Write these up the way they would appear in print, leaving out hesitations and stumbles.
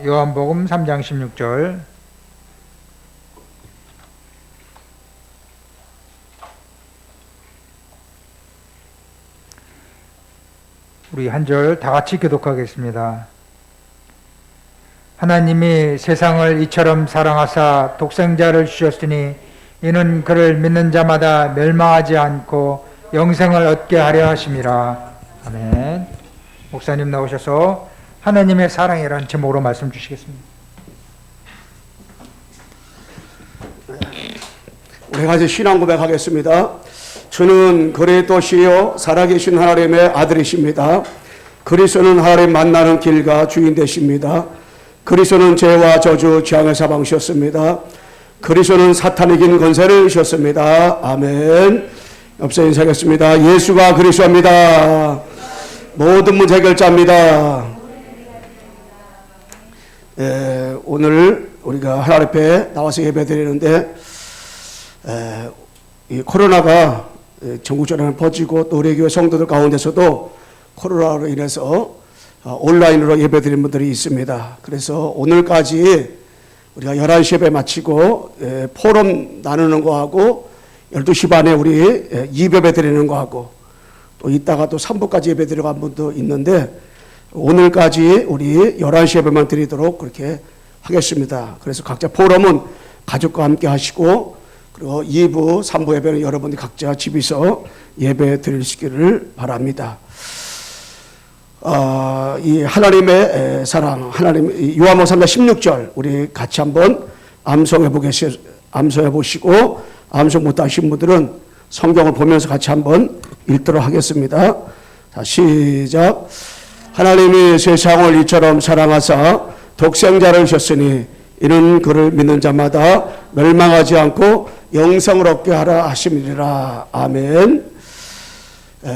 요한복음 3장 16절. 우리 한 절 다 같이 교독하겠습니다. 하나님이 세상을 이처럼 사랑하사 독생자를 주셨으니 이는 그를 믿는 자마다 멸망하지 않고 영생을 얻게 하려 하심이라. 아멘. 목사님 나오셔서 하나님의 사랑이라는 제목으로 말씀 주시겠습니다. 우리 같이 신앙 고백하겠습니다. 주는 그리스도시요 살아계신 하나님의 아들이십니다. 그리스도는 하나님 만나는 길과 주인 되십니다. 그리스도는 죄와 저주 재앙의 사방이셨습니다. 그리스도는 사탄이 긴 권세를 주셨습니다. 아멘. 옆서 인사하겠습니다. 예수가 그리스도입니다. 모든 문제 해결자입니다. 오늘 우리가 하나님 앞에 나와서 예배드리는데 이 코로나가 전국적으로 퍼지고 또 우리 교회 성도들 가운데서도 코로나로 인해서 온라인으로 예배드리는 분들이 있습니다. 그래서 오늘까지 우리가 11시 예배 마치고 포럼 나누는 거하고 12시 반에 우리 2예배 드리는 거하고 또 이따가 또 3부까지 예배 드려간 분도 있는데 오늘까지 우리 11시 예배만 드리도록 그렇게 하겠습니다. 그래서 각자 포럼은 가족과 함께 하시고 그리고 2부, 3부 예배는 여러분이 각자 집에서 예배 드리시기를 바랍니다. 이 하나님의 사랑, 하나님, 요한복음 3장 16절, 우리 같이 한번 암송해 보시고, 암송 못하신 분들은 성경을 보면서 같이 한번 읽도록 하겠습니다. 자, 시작. 하나님이 세상을 이처럼 사랑하사 독생자를 주셨으니 이는 그를 믿는 자마다 멸망하지 않고 영생을 얻게 하라 하심이니라. 아멘.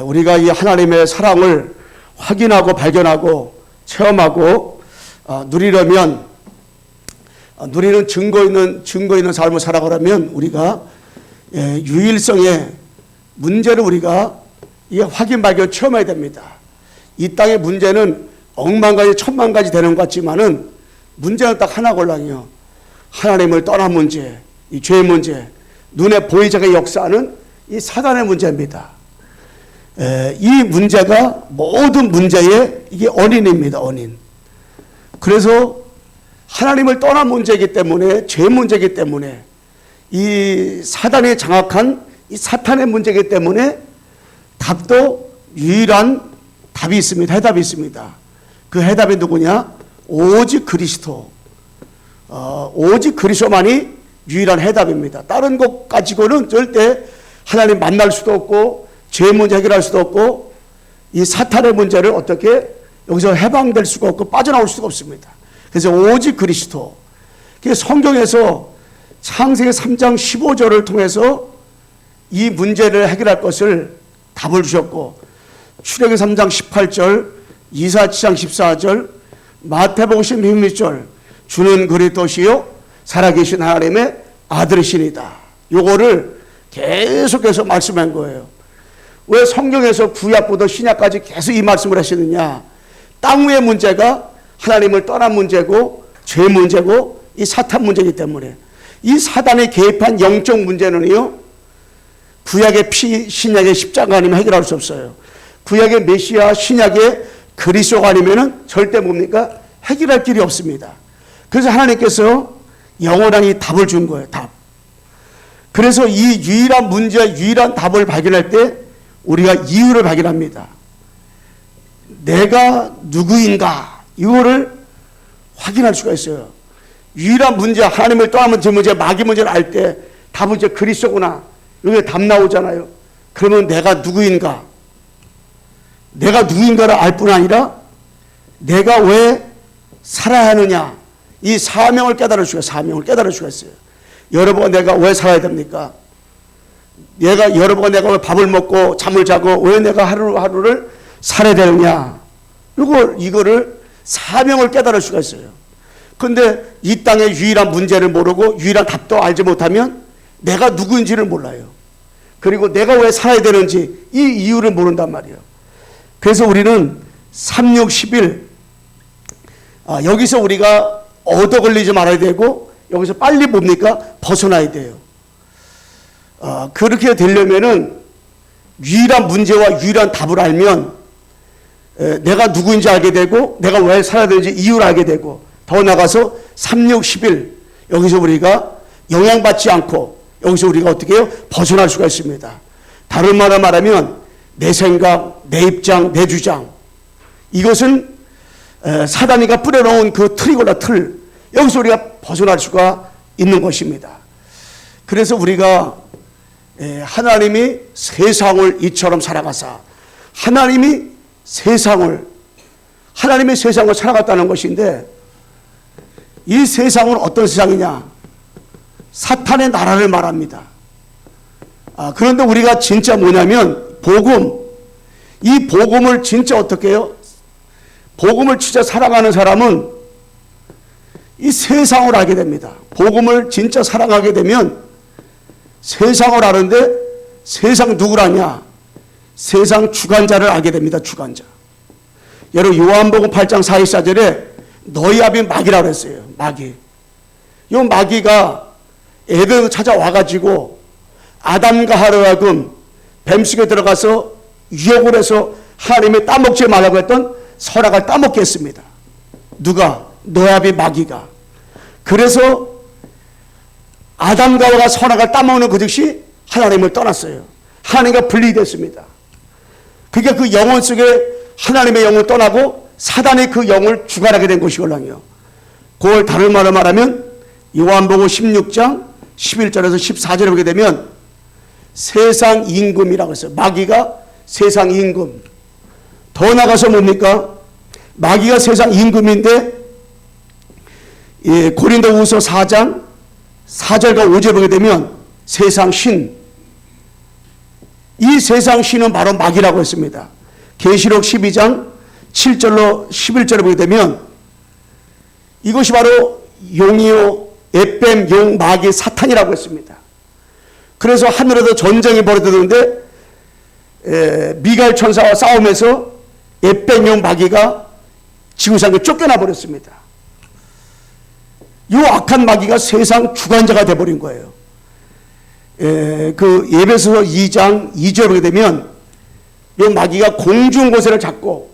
우리가 이 하나님의 사랑을 확인하고 발견하고 체험하고 누리려면 누리는 증거 있는 삶을 살아가려면 우리가 유일성의 문제를 우리가 확인 발견 체험해야 됩니다. 이 땅의 문제는 억만 가지 천만 가지 되는 것 같지만은 문제는 딱 하나걸랑이요. 하나님을 떠난 문제, 이 죄의 문제, 눈에 보이지 않게 역사하는 이 사단의 문제입니다. 이 문제가 모든 문제의 이게 원인입니다. 원인. 그래서 하나님을 떠난 문제이기 때문에 죄 문제이기 때문에 이 사단이 장악한 이 사탄의 문제이기 때문에 답도 유일한 답이 있습니다. 해답이 있습니다. 그 해답이 누구냐? 오직 그리스도. 오직 그리스도만이 유일한 해답입니다. 다른 것 가지고는 절대 하나님 만날 수도 없고 죄 문제 해결할 수도 없고 이 사탄의 문제를 어떻게 여기서 해방될 수가 없고 빠져나올 수가 없습니다. 그래서 오직 그리스도. 성경에서 창세기 3장 15절을 통해서 이 문제를 해결할 것을 답을 주셨고 출애굽기 3장 18절, 이사야 7장 14절, 마태복음 16절 주는 그리스도시요 살아계신 하나님의 아들이시니다. 요거를 계속해서 말씀한 거예요. 왜 성경에서 구약부터 신약까지 계속 이 말씀을 하시느냐? 땅 위의 문제가 하나님을 떠난 문제고 죄 문제고 이 사탄 문제이기 때문에 이 사단이 개입한 영적 문제는요 구약의 피, 신약의 십자가 아니면 해결할 수 없어요. 구약의 메시아, 신약의 그리스도가 아니면은 절대 뭡니까? 해결할 길이 없습니다. 그래서 하나님께서 영원한 이 답을 준 거예요. 답. 그래서 이 유일한 문제, 유일한 답을 발견할 때 우리가 이유를 발견합니다. 내가 누구인가? 이거를 확인할 수가 있어요. 유일한 문제, 하나님을 떠나면 제 문제, 마귀 문제를 알 때 답은 이제 그리스도구나. 여기 답 나오잖아요. 그러면 내가 누구인가? 내가 누구인가를 알 뿐 아니라 내가 왜 살아야 하느냐? 이 사명을 깨달을 수가 있어요. 사명을 깨달을 수가 있어요. 여러분과 내가 왜 살아야 됩니까? 여러분과 내가 왜 밥을 먹고 잠을 자고 왜 내가 하루하루를 살아야 되느냐? 이거를 사명을 깨달을 수가 있어요. 그런데 이 땅의 유일한 문제를 모르고 유일한 답도 알지 못하면 내가 누구인지를 몰라요. 그리고 내가 왜 살아야 되는지 이 이유를 모른단 말이에요. 그래서 우리는 3, 6, 11 여기서 우리가 얻어 걸리지 말아야 되고 여기서 빨리 뭡니까? 벗어나야 돼요. 그렇게 되려면은 유일한 문제와 유일한 답을 알면 내가 누구인지 알게 되고 내가 왜 살아야 되는지 이유를 알게 되고 더 나아가서 3, 6, 11 여기서 우리가 영향받지 않고 여기서 우리가 어떻게 해요? 벗어날 수가 있습니다. 다른 말로 말하면 내 생각, 내 입장, 내 주장 이것은 사단이가 뿌려놓은 그 틀이거나 틀 여기서 우리가 벗어날 수가 있는 것입니다. 그래서 우리가 하나님이 세상을 이처럼 살아가사 하나님의 세상을 살아갔다는 것인데 이 세상은 어떤 세상이냐? 사탄의 나라를 말합니다. 그런데 우리가 진짜 뭐냐면 이 복음을 진짜 어떻게 해요? 복음을 진짜 사랑하는 사람은 이 세상을 알게 됩니다. 복음을 진짜 사랑하게 되면 세상을 아는데 세상 누구라냐? 세상 주관자를 알게 됩니다. 주관자. 여러분 요한복음 8장 44절에 너희 아비 마귀라고 했어요. 마귀. 이 마귀가 에덴으로 찾아와가지고 아담과 하와하여금 뱀속에 들어가서 유혹을 해서 하나님이 따먹지 말라고 했던 선악을 따먹게 했습니다. 누가? 너희 아비 마귀가. 그래서 아담과 하와가 선악을 따먹는 그 즉시 하나님을 떠났어요. 하나님과 분리됐습니다. 그러니까 그 영혼 속에 하나님의 영을 떠나고 사단이 그 영을 주관하게 된 것이거든요. 그걸 다른 말로 말하면 요한복음 16장 11절에서 14절에 보게 되면 세상 임금이라고 했어요. 마귀가 세상 임금. 더 나가서 뭡니까? 마귀가 세상 임금인데 고린도후서 4장 4절과 5절 보게 되면 세상 신. 이 세상 신은 바로 마귀라고 했습니다. 계시록 12장 7절로 11절에 보게 되면 이것이 바로 용이요 에뱀 용 마귀 사탄이라고 했습니다. 그래서 하늘에서 전쟁이 벌어졌는데 미가엘 천사와 싸우면서 에뱀 용 마귀가 지구상에 쫓겨나 버렸습니다. 이 악한 마귀가 세상 주관자가 되어버린 거예요. 그 에베소서 2장 2절에 보게 되면 이 마귀가 공중 고세를 잡고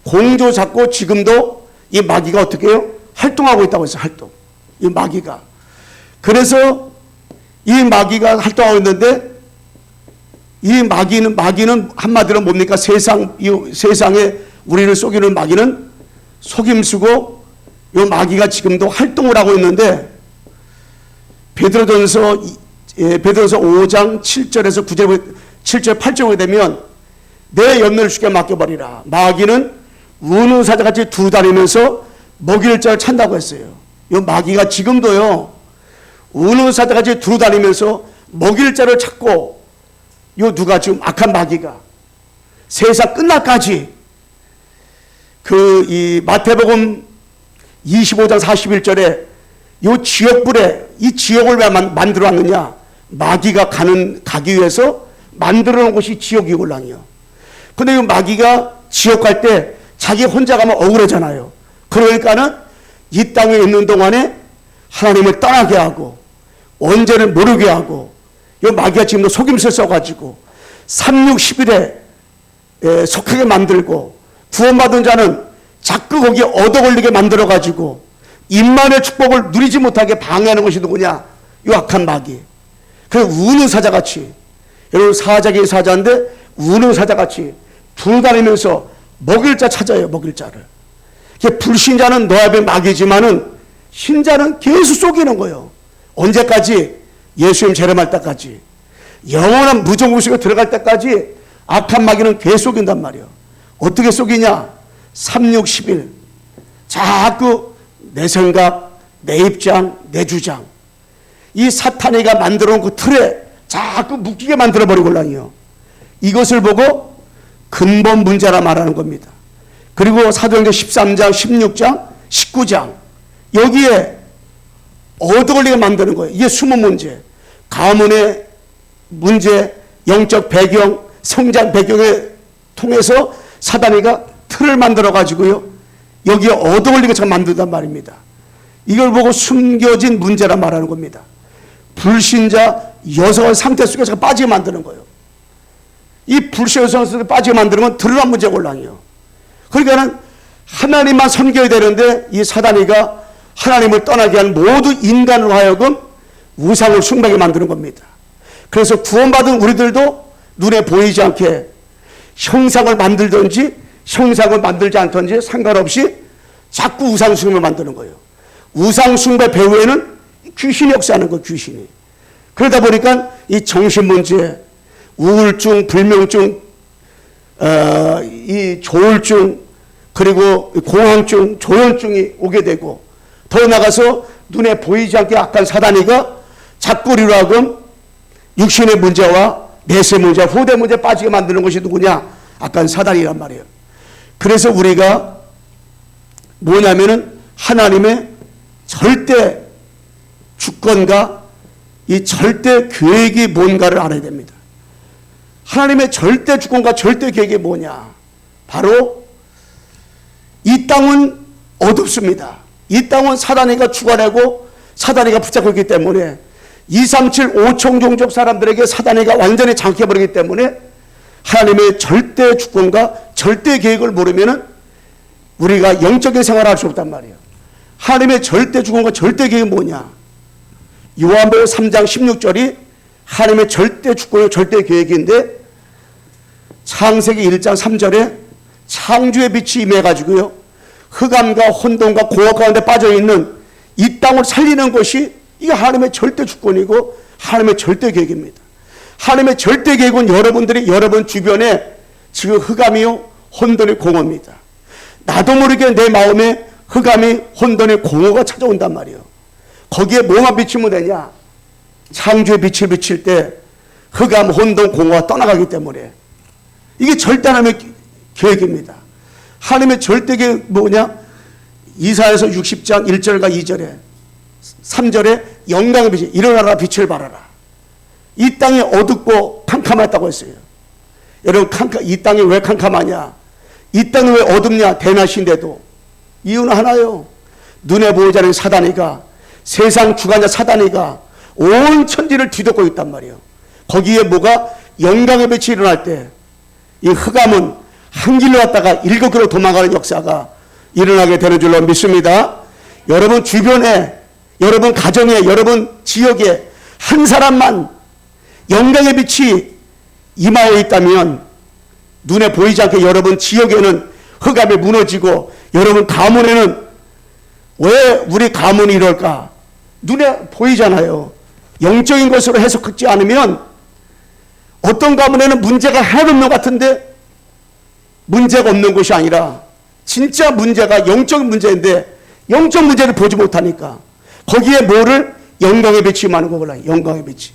공조 잡고 지금도 이 마귀가 어떻게 해요? 활동하고 있다고 했어요. 활동. 이 마귀가. 그래서 이 마귀가 활동하고 있는데 이 마귀는 한마디로 뭡니까? 세상에 우리를 속이는 마귀는 속임수고 이 마귀가 지금도 활동을 하고 있는데 베드로전서 5장 7절에서 9절 7절 8절에 보게 되면 내 염려를 주께 맡겨버리라. 마귀는 우는 사자같이 두루다니면서 먹일 자를 찾는다고 했어요. 이 마귀가 지금도요 우는 사자같이 두루다니면서 먹일 자를 찾고 요 누가 지금 악한 마귀가 세상 끝날까지 이 마태복음 25장 41절에 요 지옥불에 이 지옥을 왜 만들어 왔느냐? 마귀가 가기 위해서 만들어 놓은 곳이 지옥이 올랑이요. 근데 이 마귀가 지옥 갈 때 자기 혼자 가면 억울하잖아요. 그러니까는 이 땅에 있는 동안에 하나님을 떠나게 하고 원죄를 모르게 하고 이 마귀가 지금도 속임수를 써가지고 3, 6, 11에 속하게 만들고 구원받은 자는 자꾸 거기에 얻어 걸리게 만들어가지고 임만의 축복을 누리지 못하게 방해하는 것이 누구냐? 이 악한 마귀. 그래서 우는 사자같이 여러분 사자기 사자인데 우는 사자같이 불다니면서 먹일 자 찾아요. 먹일 자를. 불신자는 너 앞에 마귀지만은 신자는 계속 속이는 거예요. 언제까지? 예수님 재림할 때까지. 영원한 무정부 속에 들어갈 때까지 악한 마귀는 계속 속인단 말이에요. 어떻게 속이냐? 3, 6, 11 자꾸 내 생각, 내 입장, 내 주장 이 사탄이가 만들어 놓은 그 틀에 자꾸 묶이게 만들어버리고라니요. 이것을 보고 근본 문제라 말하는 겁니다. 그리고 사도행전 13장, 16장, 19장 여기에 얻어걸리게 만드는 거예요. 이게 숨은 문제. 가문의 문제, 영적 배경, 성장 배경에 통해서 사단이가 틀을 만들어 가지고요. 여기에 얻어올리게 참 만든단 말입니다. 이걸 보고 숨겨진 문제란 말하는 겁니다. 불신자 여성의 상태 속에 제가 빠지게 만드는 거예요. 이 불신자 여성 속에 빠지게 만드는 건 드러난 문제 곤란이에요. 그러니까는 하나님만 섬겨야 되는데 이 사단이가 하나님을 떠나게 한 모든 인간으로 하여금 우상을 숭배하게 만드는 겁니다. 그래서 구원받은 우리들도 눈에 보이지 않게 형상을 만들든지 형상을 만들지 않든지 상관없이 자꾸 우상 숭배를 만드는 거예요. 우상 숭배 배후에는 귀신이 역사하는 거예요. 귀신이. 그러다 보니까 이 정신 문제, 우울증, 불면증, 이 조울증, 그리고 공황증, 조현증이 오게 되고, 더 나가서 눈에 보이지 않게 악한 사단이가 자꾸 우리로 하여금 육신의 문제와 내세 문제, 후대 문제에 빠지게 만드는 것이 누구냐? 악한 사단이란 말이에요. 그래서 우리가 뭐냐면은 하나님의 절대 주권과 이 절대 계획이 뭔가를 알아야 됩니다. 하나님의 절대 주권과 절대 계획이 뭐냐? 바로 이 땅은 어둡습니다. 이 땅은 사단이가 주관하고 사단이가 붙잡고 있기 때문에 237 5천 종족 사람들에게 사단이가 완전히 장악해버리기 때문에 하나님의 절대 주권과 절대 계획을 모르면은 우리가 영적인 생활을 할 수 없단 말이에요. 하나님의 절대 주권과 절대 계획이 뭐냐? 요한복음 3장 16절이 하나님의 절대 주권과 절대 계획인데, 창세기 1장 3절에 창조의 빛이 임해가지고요, 흑암과 혼돈과 공허 가운데 빠져있는 이 땅을 살리는 것이 이게 하나님의 절대 주권이고 하나님의 절대 계획입니다. 하나님의 절대 계획은 여러분들이 여러분 주변에 지금 흑암이요 혼돈의 공허입니다. 나도 모르게 내 마음에 흑암이 혼돈의 공허가 찾아온단 말이에요. 거기에 뭐만 비치면 되냐? 창조의 빛을 비칠 때 흑암, 혼돈, 공허가 떠나가기 때문에 이게 절대 하나님의 계획입니다. 하나님의 절대 계획 뭐냐? 이사야서 60장 1절과 2절에 3절에 영광의 빛이 일어나라 빛을 발하라. 이 땅이 어둡고 캄캄했다고 했어요. 여러분 이 땅이 왜 캄캄하냐? 이 땅이 왜 어둡냐? 대낮인데도 이유는 하나요. 눈에 보이지 않는 사단이가, 세상 주관자 사단이가 온 천지를 뒤덮고 있단 말이에요. 거기에 뭐가 영광의 빛이 일어날 때 이 흑암은 한 길로 갔다가 일곱 길로 도망가는 역사가 일어나게 되는 줄로 믿습니다. 여러분 주변에, 여러분 가정에, 여러분 지역에 한 사람만 영광의 빛이 임하여 있다면 눈에 보이지 않게 여러분 지역에는 흑암이 무너지고, 여러분 가문에는 왜 우리 가문이 이럴까? 눈에 보이잖아요. 영적인 것으로 해석하지 않으면 어떤 가문에는 문제가 하나도 없는 것 같은데 문제가 없는 것이 아니라 진짜 문제가 영적인 문제인데 영적 문제를 보지 못하니까 거기에 뭐를 영광의 빛이 임하는 거구나. 영광의 빛이.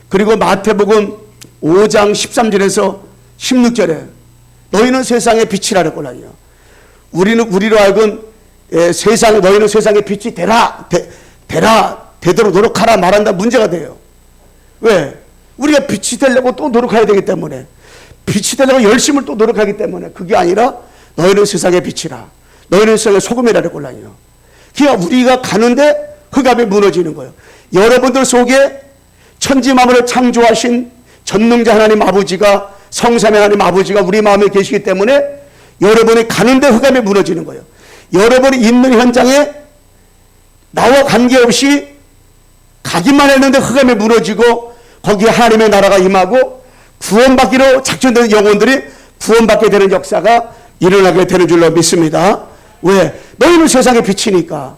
그리고 마태복음 5장 13절에서 16절에 너희는 세상의 빛이라 그랬거든요. 우리로 하여금 세상에, 너희는 세상의 빛이 되도록 노력하라 말한다 문제가 돼요. 왜? 우리가 빛이 되려고 또 노력해야 되기 때문에, 빛이 되려고 열심을 또 노력하기 때문에, 그게 아니라 너희는 세상의 빛이라, 너희는 세상의 소금이라 그랬거든요. 그러니까 우리가 가는데 흑암이 무너지는 거예요. 여러분들 속에 천지 만물을 창조하신 전능자 하나님 아버지가, 성삼위 하나님 아버지가 우리 마음에 계시기 때문에 여러분이 가는데 흑암이 무너지는 거예요. 여러분이 있는 현장에 나와 관계없이 가기만 했는데 흑암이 무너지고 거기에 하나님의 나라가 임하고 구원받기로 작정된 영혼들이 구원받게 되는 역사가 일어나게 되는 줄로 믿습니다. 왜? 너희는 세상의 빛이니까.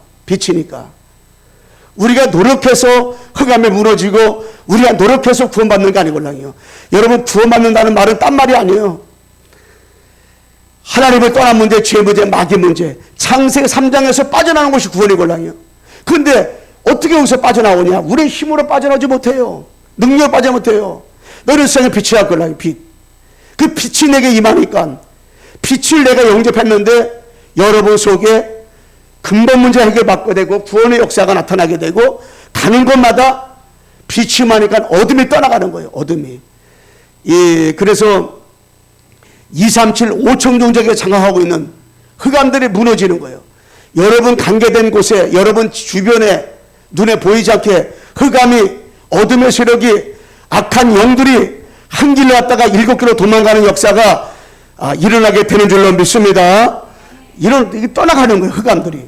우리가 노력해서 흑암에 무너지고 우리가 노력해서 구원받는 게 아니거든요. 여러분 구원받는다는 말은 딴 말이 아니에요. 하나님을 떠난 문제, 죄 문제, 마귀 문제, 창세기 3장에서 빠져나오는 것이 구원이거든요. 그런데 어떻게 여기서 빠져나오냐? 우리의 힘으로 빠져나오지 못해요. 능력으로 빠져 못해요. 너는 세상에 빛이야 거든요. 빛. 그 빛이 내게 임하니까 빛을 내가 영접했는데 여러분 속에 근본 문제 해결받게 되고 구원의 역사가 나타나게 되고 가는 곳마다 빛이 임하니까 어둠이 떠나가는 거예요. 어둠이. 그래서 237 5천 종족에 장악하고 있는 흑암들이 무너지는 거예요. 여러분 관계된 곳에, 여러분 주변에 눈에 보이지 않게 흑암이, 어둠의 세력이, 악한 영들이 한 길로 왔다가 7길로 도망가는 역사가 일어나게 되는 줄로 믿습니다. 이게 떠나가는 거예요, 흑암들이.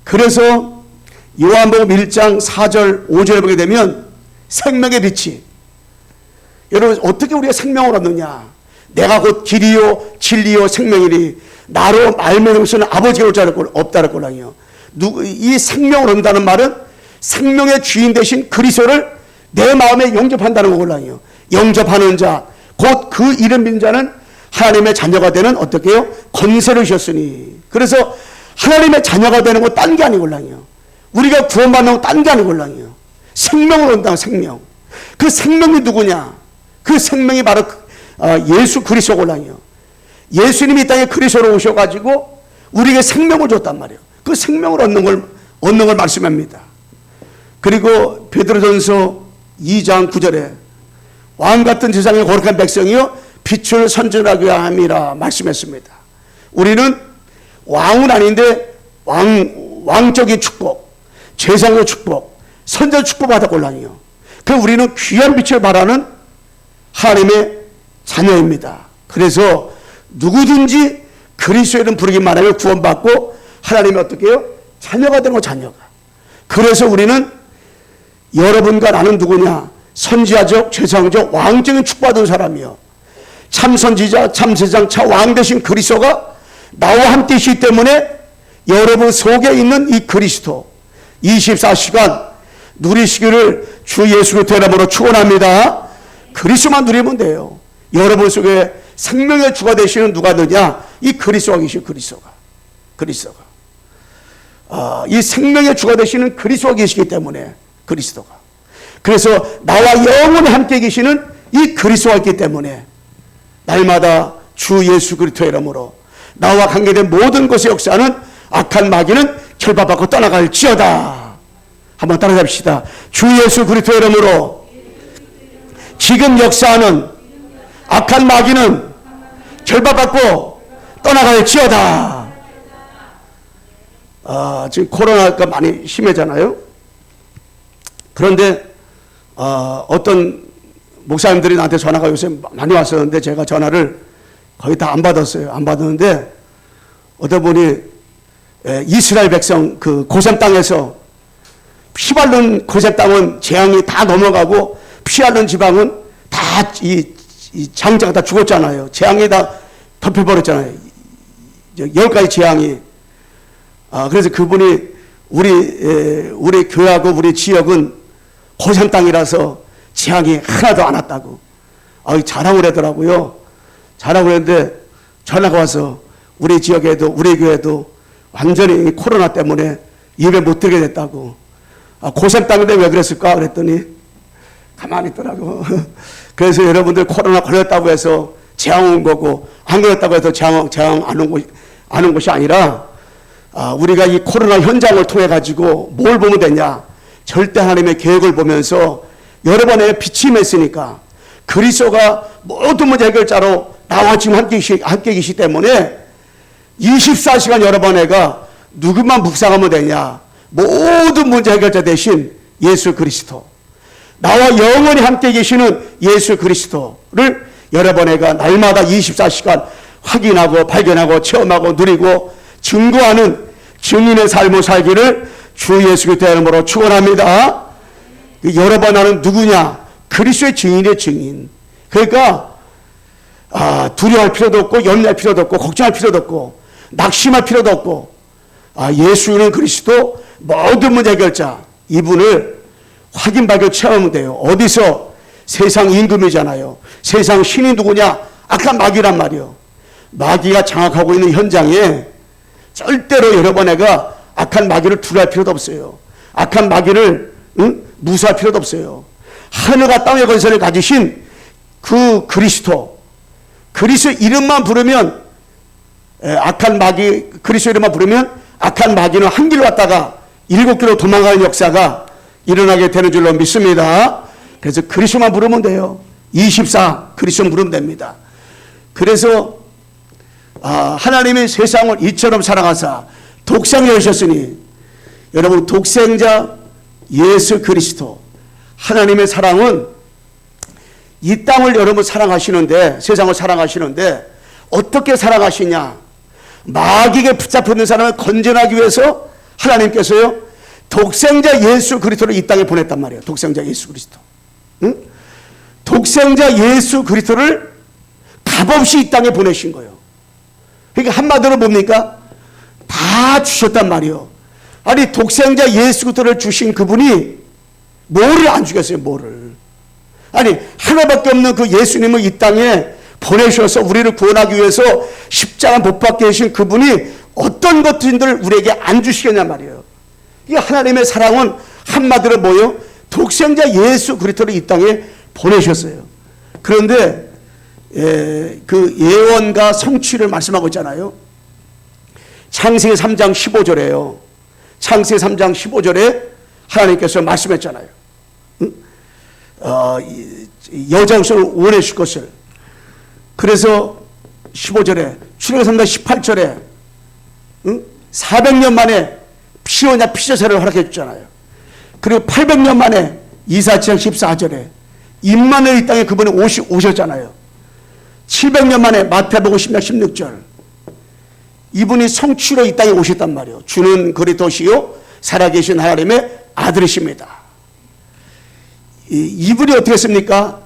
그래서 요한복음 1장 4절 5절에 보게 되면 생명의 빛이, 여러분 어떻게 우리가 생명을 얻느냐? 내가 곧 길이요 진리요 생명이니 나로 알면 것은 아버지가 올 자를 없다를 꼴랑이요. 이 생명을 얻는다는 말은 생명의 주인 되신 그리스도를 내 마음에 영접한다는 거꼴랑이요. 영접하는 자, 곧 그 이름 믿는 자는 하나님의 자녀가 되는 어떻게 해요? 권세를 주셨으니. 그래서 하나님의 자녀가 되는 거 딴 게 아니걸랑이요. 우리가 구원받는 거 딴 게 아니걸랑이요. 생명을 얻는다, 생명. 그 생명이 누구냐? 그 생명이 바로 예수 그리스도걸랑이요. 예수님이 이 땅에 그리스도로 오셔가지고 우리에게 생명을 줬단 말이에요. 그 생명을 얻는 걸 말씀합니다. 그리고 베드로전서 2장 9절에 왕 같은 세상의 거룩한 백성이요 빛을 선전하게 함이라 말씀했습니다. 우리는 왕은 아닌데 왕적인 축복, 제사의 축복, 선전 축복 받았걸랑이요. 그 우리는 귀한 빛을 바라는 하나님의 자녀입니다. 그래서 누구든지 그리스도의 이름 부르기만 하면 구원받고 하나님이 어떻게 해요? 자녀가 되는 거, 자녀가. 그래서 우리는 여러분과 나는 누구냐? 선지자적, 제사장적, 왕적인 축복받은 사람이요. 참선지자, 참제장, 차왕 되신 그리스도가 나와 함께 있기 때문에 여러분 속에 있는 이 그리스도 24시간 누리시기를 주 예수 그리스도의 이름으로 축원합니다. 그리스도만 누리면 돼요. 여러분 속에 생명의 주가 되시는 누가 되냐? 이 그리스도가 계신 그리스도가. 이 생명의 주가 되시는 그리스도가 계시기 때문에 그리스도가. 그래서 나와 영원히 함께 계시는 이 그리스도가 있기 때문에 날마다 주 예수 그리스도의 이름으로 나와 관계된 모든 것의 역사는 악한 마귀는 결박받고 떠나갈지어다. 한번 따라잡시다. 주 예수 그리스도의 이름으로 지금 역사하는 악한 마귀는 결박받고 떠나갈지어다. 지금 코로나가 많이 심해잖아요. 그런데 어떤 목사님들이 나한테 전화가 요새 많이 왔었는데 제가 전화를 거의 다 안 받았어요. 안 받았는데 어떤 분이 이스라엘 백성 그 고센 땅에서 피 바른 고센 땅은 재앙이 다 넘어가고 피 바른 지방은 다 이 장자가 다 죽었잖아요. 재앙이 다 덮여버렸잖아요. 10가지 재앙이. 그래서 그분이 우리 교회하고 우리 지역은 고센 땅이라서 재앙이 하나도 안 왔다고. 자랑을 하더라고요. 자랑을 했는데 전화가 와서 우리 지역에도 우리 교회도 완전히 코로나 때문에 예배 못 드리게 됐다고. 고센 땅인데 왜 그랬을까? 그랬더니 가만히 있더라고. 그래서 여러분들 코로나 걸렸다고 해서 재앙 온 거고 안 걸렸다고 해서 재앙 안 온 것이 아니라 우리가 이 코로나 현장을 통해 가지고 뭘 보면 되냐? 절대 하나님의 계획을 보면서 여러분의 빛이 맺으니까 그리스도가 모든 문제 해결자로 나와 지금 함께 계시기 때문에 24시간 여러분애가 누구만 묵상하면 되냐? 모든 문제 해결자 대신 예수 그리스도, 나와 영원히 함께 계시는 예수 그리스도를 여러분애가 날마다 24시간 확인하고 발견하고 체험하고 누리고 증거하는 증인의 삶을 살기를 주 예수 그리스도의 이름으로 축원합니다. 여러분 나는 누구냐? 그리스도의 증인의 증인. 그러니까 두려워할 필요도 없고 염려할 필요도 없고 걱정할 필요도 없고 낙심할 필요도 없고 예수는 그리스도 모든 문제 해결자, 이분을 확인 발견 체험하면 돼요. 어디서? 세상 임금이잖아요. 세상 신이 누구냐? 악한 마귀란 말이요. 마귀가 장악하고 있는 현장에 절대로 여러분애가 악한 마귀를 두려워할 필요도 없어요. 악한 마귀를 무수할 필요도 없어요. 하늘과 땅의 권세를 가지신 그 그리스도 이름만 부르면 악한 마귀, 그리스도 이름만 부르면 악한 마귀는 한 길로 왔다가 7길로 도망가는 역사가 일어나게 되는 줄로 믿습니다. 그래서 그리스도만 부르면 돼요. 24 그리스도 부르면 됩니다. 그래서 하나님이 세상을 이처럼 사랑하사 독생자를 주셨으니, 여러분 독생자 예수 그리스도 하나님의 사랑은 이 땅을 여러분 사랑하시는데, 세상을 사랑하시는데 어떻게 사랑하시냐? 마귀에게 붙잡혀 있는 사람을 건져내기 위해서 하나님께서요 독생자 예수 그리스도를 이 땅에 보냈단 말이에요. 독생자 예수 그리스도. 응? 독생자 예수 그리스도를 값없이 이 땅에 보내신 거예요. 그러니까 한마디로 뭡니까? 다 주셨단 말이에요. 아니 독생자 예수 그리스도를 주신 그분이 뭐를 안 주겠어요? 뭐를. 아니 하나밖에 없는 그 예수님을 이 땅에 보내셔서 우리를 구원하기 위해서 십자가 못 박게 하신 그분이 어떤 것들을 우리에게 안 주시겠냐 말이에요. 이 하나님의 사랑은 한마디로 뭐예요? 독생자 예수 그리스도를 이 땅에 보내셨어요. 그런데 그 예언과 성취를 말씀하고 있잖아요. 창세기 3장 15절에요. 창세기 3장 15절에 하나님께서 말씀했잖아요. 여자를 원하실 것을. 그래서 15절에 출애굽기 3장 18절에 400년 만에 피오냐 피조세를 허락해 줬잖아요. 그리고 800년 만에 이사야상 14절에 임마누엘 이 땅에 그분이 오셨잖아요. 700년 만에 마태복음 10장 16절 이분이 성취로 이 땅에 오셨단 말이에요. 주는 그리스도시요 살아계신 하나님의 아들이십니다. 이분이 어떻게 했습니까?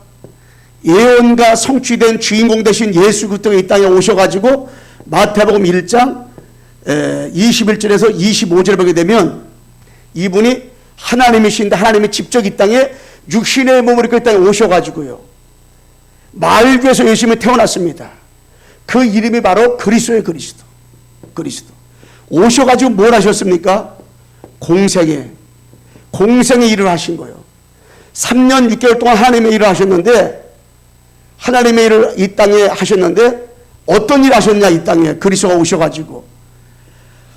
예언과 성취된 주인공 되신 예수 그리스도가 이 땅에 오셔가지고 마태복음 1장 21절에서 25절을 보게 되면 이분이 하나님이신데 하나님이 직접 이 땅에 육신의 몸을 입고 이 땅에 오셔가지고요 마을교에서 예수님이 태어났습니다. 그 이름이 바로 그리스도의 그리스도. 오셔가지고 뭘 하셨습니까? 공생의 일을 하신 거예요. 3년 6개월 동안 하나님의 일을 하셨는데, 하나님의 일을 이 땅에 하셨는데 어떤 일 하셨냐? 이 땅에 그리스도가 오셔가지고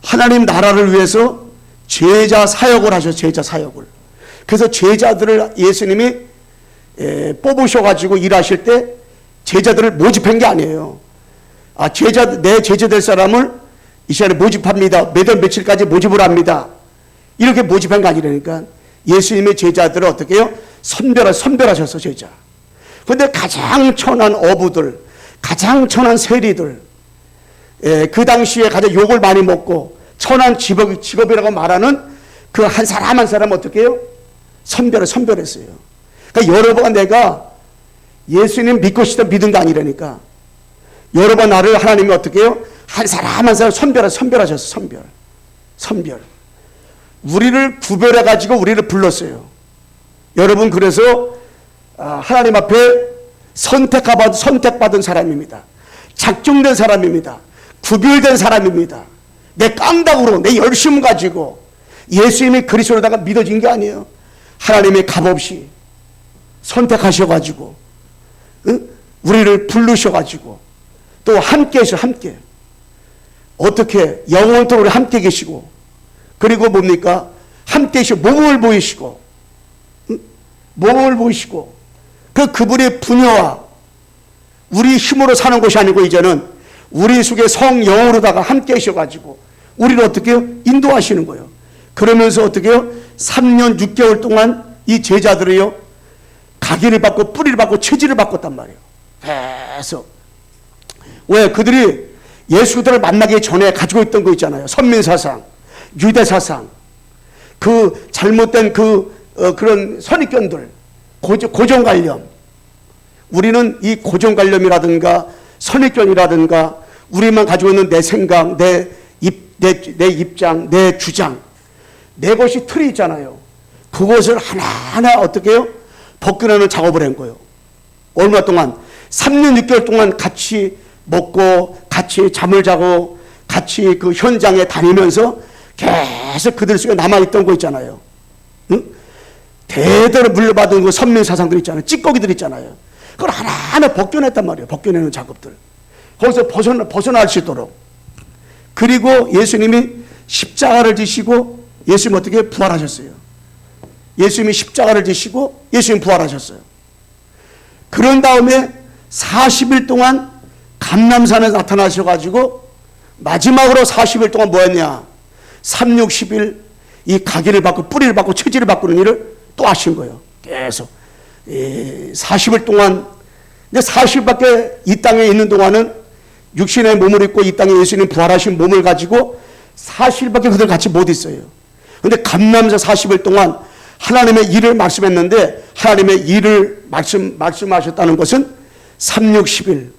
하나님 나라를 위해서 제자 사역을 하셨어요. 제자 사역을. 그래서 제자들을 예수님이 뽑으셔가지고 일하실 때 제자들을 모집한 게 아니에요. 내 제자 될 사람을 이 시간에 모집합니다. 몇 월 며칠까지 모집을 합니다. 이렇게 모집한 게 아니라니까. 예수님의 제자들을 어떻게 해요? 선별하셔서 제자. 그런데 가장 천한 어부들, 가장 천한 세리들, 그 당시에 가장 욕을 많이 먹고 천한 직업이라고 말하는 그 한 사람 한 사람 어떻게 해요? 선별했어요. 그러니까 여러 번 내가 예수님 믿고 싶다 믿은 거 아니라니까. 여러 번 나를 하나님이 어떻게 해요? 한 사람 한 사람 선별하셨어. 선별. 우리를 구별해가지고 우리를 불렀어요. 여러분 그래서 하나님 앞에 선택받은 사람입니다. 작정된 사람입니다. 구별된 사람입니다. 내 깡다구로 내 열심 가지고 예수님이 그리스도로다가 믿어진 게 아니에요. 하나님의 값없이 선택하셔가지고 우리를 부르셔가지고 또 함께 하셔. 함께 어떻게 영원토록 우리 함께 계시고, 그리고 뭡니까? 함께 계시고 몸을 보이시고 그분의 분여와 우리 힘으로 사는 것이 아니고 이제는 우리 속에 성령으로다가 함께 하셔가지고 우리를 어떻게 해요? 인도하시는 거예요. 그러면서 어떻게 해요? 3년 6개월 동안 이 제자들이요 각인을 받고 뿌리를 받고 체질을 바꿨단 말이에요. 계속. 왜? 그들이 예수 그리스도를 만나기 전에 가지고 있던 거 있잖아요. 선민사상, 유대사상, 그 잘못된 그런 선입견들, 고정관념. 우리는 이 고정관념이라든가 선입견이라든가 우리만 가지고 있는 내 생각, 내 입장, 내 주장, 내 것이 틀이 있잖아요. 그것을 하나하나 어떻게 해요? 벗겨내는 작업을 한 거예요. 얼마 동안? 3년 6개월 동안 같이 먹고 같이 잠을 자고 같이 그 현장에 다니면서 계속 그들 속에 남아있던 거 있잖아요. 응? 대대로 물려받은 그 선민사상들 있잖아요. 찌꺼기들 있잖아요. 그걸 하나하나 벗겨냈단 말이에요. 벗겨내는 작업들. 거기서 벗어날 수 있도록. 그리고 예수님이 십자가를 지시고 예수님 어떻게 부활하셨어요. 예수님이 십자가를 지시고 예수님 부활하셨어요. 그런 다음에 40일 동안 감람산에 나타나셔가지고 마지막으로 40일 동안 뭐 했냐? 3, 6, 10일 이 가기를 받고 뿌리를 받고 체질을 바꾸는 일을 또 하신 거예요. 계속 40일 동안. 근데 40일밖에 이 땅에 있는 동안은 육신의 몸을 입고 이 땅에 예수님 부활하신 몸을 가지고 40일밖에 그들 같이 못 있어요. 근데 감람산 40일 동안 하나님의 일을 말씀했는데, 하나님의 일을 말씀하셨다는 것은 3, 6, 10일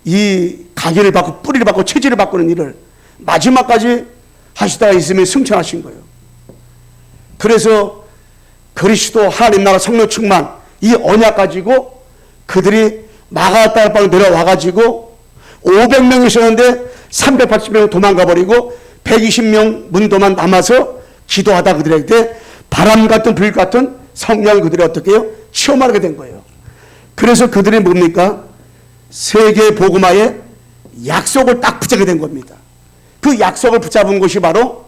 이 가기를 받고 뿌리를 받고 체질을 바꾸는 일을 마지막까지 하시다가 예수님이 승천하신 거예요. 그래서 그리스도 하나님 나라 성령 충만 이 언약 가지고 그들이 마가다라 방에 내려와가지고 500명이 있었는데 380명 도망가 버리고 120명 문도만 남아서 기도하다 그들에게 바람 같은 불 같은 성령을 그들이 어떻게 해요? 체험하게 된 거예요. 그래서 그들이 뭡니까? 세계 복음화의 약속을 딱 붙잡게 된 겁니다. 그 약속을 붙잡은 것이 바로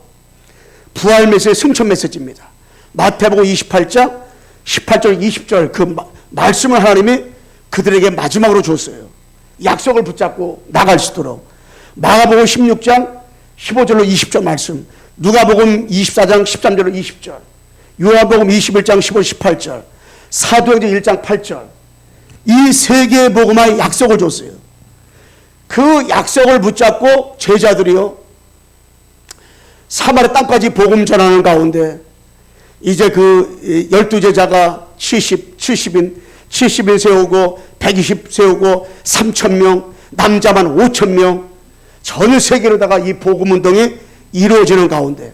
부활 메시지의 승천 메시지입니다. 마태복음 28장 18절 20절 그 말씀을 하나님이 그들에게 마지막으로 줬어요. 약속을 붙잡고 나갈 수 있도록. 마가복음 16장 15절로 20절 말씀, 누가복음 24장 13절로 20절, 요한복음 21장 15, 18절, 사도행전 1장 8절, 이 세 개의 복음화의 약속을 줬어요. 그 약속을 붙잡고 제자들이요 사마리아 땅까지 복음 전하는 가운데 이제 그 12제자가 70인 세우고 120 세우고 3,000명, 남자만 5,000명, 전 세계로다가 이 복음 운동이 이루어지는 가운데